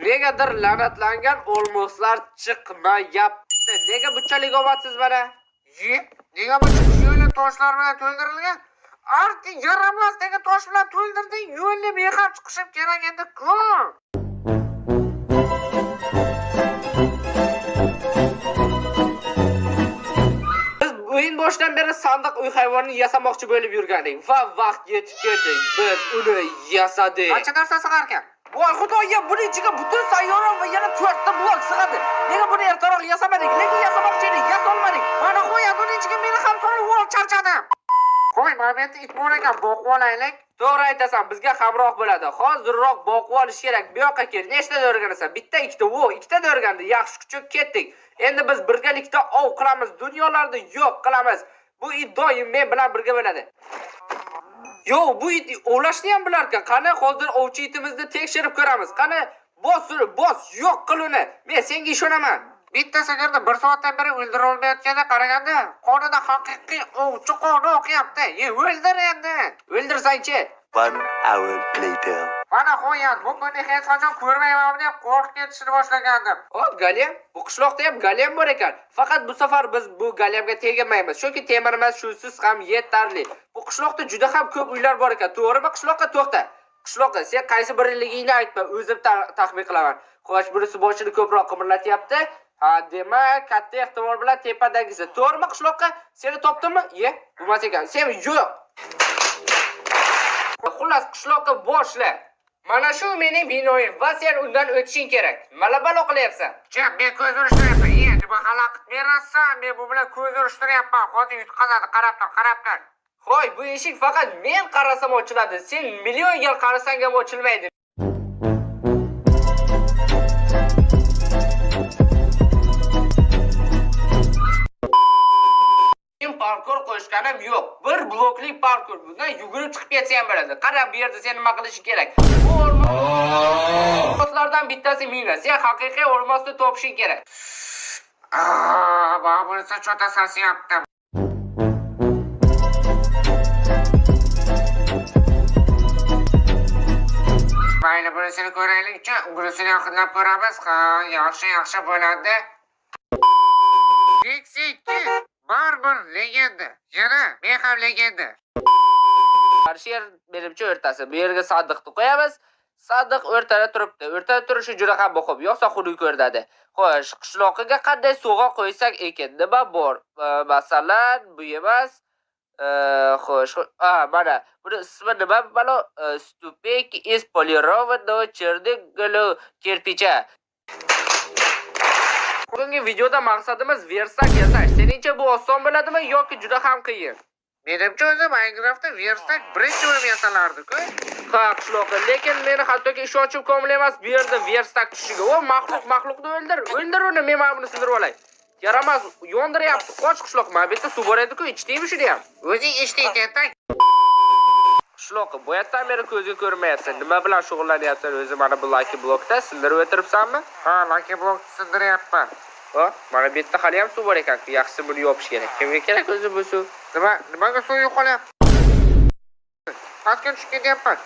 Negadir la'natlangan olmoslar chiqmayapti. Nega bunchalik omadsiz mana? Nega bu yo'lni toshlar bilan to'ldirilgan? Arti yaramas degan tosh bilan to'ldirding, yo'lni mehab chiqishib kerak endi-ku. O'yin boshidan beri sandiq uy hayvonini yasamoqchi bo'lib yurgandik va vaqt yetib keldi. Biz uni yasadik. Qancha narsa sig'ar ekan? Voy xudoya, buning ichiga butun sayyora va yana 4 ta blok sig'adi. Nega buni ertaroq yasamadik? Lekin yasamoqchi edik, yasolmadik. Mana qo'y, buning ichiga meni ham solib ol, charchadim. Qo'y, mana bu it bor ekan, boqib olaylik. To'g'ri aytasan, bizga hamroh bo'ladi. Hozirroq boqib olish kerak. Bu yoqqa kel. Nechta o'rganasan? Bitta, ikkita, ikkita o'rgandi. Yaxshi kuchuk ketdik. Endi biz birgalikda ov qilamiz, dunyolarni yo'q qilamiz. Bu it doim men bilan birga bo'ladi. Yo, bu it ovlashni ham bilar ekan. Qani hozir ovchi itimizni tekshirib ko'ramiz. Qani bos, yo'q qil uni. Men senga ishonaman. Bitta sigirni 1 soatdan beri o'ldirib olmayotganda qaraganda, qonida haqiqiy ovchi qoni oqyapti. O'ldir endi. O'ldirsang-chi. 1 hour later. Mana qo'yat, bu kunni hech qachon ko'rmayman deb qo'rqib ketishni boshlagandim. Galem, bu qishloqda ham galem bor ekan. Faqat bu safar biz bu galemga tegmaymiz. Chunki temirimiz shusiz ham yetarli. Bu qishloqda juda ham ko'p uylar bor ekan. To'g'rimi? Qishloqqa to'xta. Qishloqqa sen qaysi biriligingni aytma, o'zim taxmin qilaman. Xo'sh, birisi boshini ko'proq qimirlatyapti. Ha, demak, katta ehtimol bilan tepadagisi. To'g'rimi? Qishloqqa seni topdimmi? Bo'lmas ekan. Sen yo'q. Xullas, qishloqqa boshla. Mana shu mening binoyim va sen undan o'tishing kerak. Malabalo qilyapsan. Men ko'z urishtiryapman. Nima xalaqit berasan? Men bu bilan ko'z urishtiryapman. Hozir yutqazadi, qarab tur. Xo'y, bu eshik faqat men qarasam ochiladi. Sen million yil qarasang ham ochilmaydi. Parkur qo'shganim yo'q. Bir blokli parkur. Bundan yugurib chiqib ketsa ham bo'ladi. Qarab, bu yerda sen nima qilish kerak? Bu olmoslardan bittasi mina. Sen haqiqiy olmosni topishing kerak. Bana bunisi chota sasyapti. Mayli, bunisini ko'raylik-chi. Bunisini yaqinlab ko'ramiz. Yaxshi bo'ladi. Keksikki. Barbar legenda. Yana men ham legenda. Qarshi yer menimcha o'rtasi. Bu yerga sandiqni qo'yamiz. Sandiq o'rtada turibdi. O'rtada turishi juda ham muhim. Yo'qsa xunuk ko'rinadi. Xo'sh, qishloqiga qanday sovg'a qo'ysak ekan? Nima bor? Masalan, bu emas. Xo'sh, mana buni ismi nima? Mana stupeyki из полированного черного кирпича. Bugungi videoda maqsadimiz versak yasash. Seningcha bu oson bo'ladimi yoki juda ham qiyin? Menimcha o'zi Minecraftda versak birinchi bo'lib yasalardi-ku. Ha, qishloqda, lekin meni hattoki ishonchim komil emas bu yerda versak tushiga. O maxluqni o'ldir uni, men mana buni sindirib olay. Yaramas, yondiryapti. Qoch qishloq, mana bu yerda suv bor edi-ku, ichdingmi shuni ham? O'zing ichding, tentak. Qishloqqa, bu yerdan beri ko'zga ko'rmayapsan. Nima bilan shug'ullanyapsan o'zi mana bu lucky blokda? Sindirib o'tiribsanmi? Ha, lucky blokni sindiryapman. Mana bu yerda hali ham suv bor ekan. Yaxshisi buni yopish kerak. Kimga kerak o'zi bu suv? Nimaga suv yo'qolyapti? Pastga tushib ketyapman.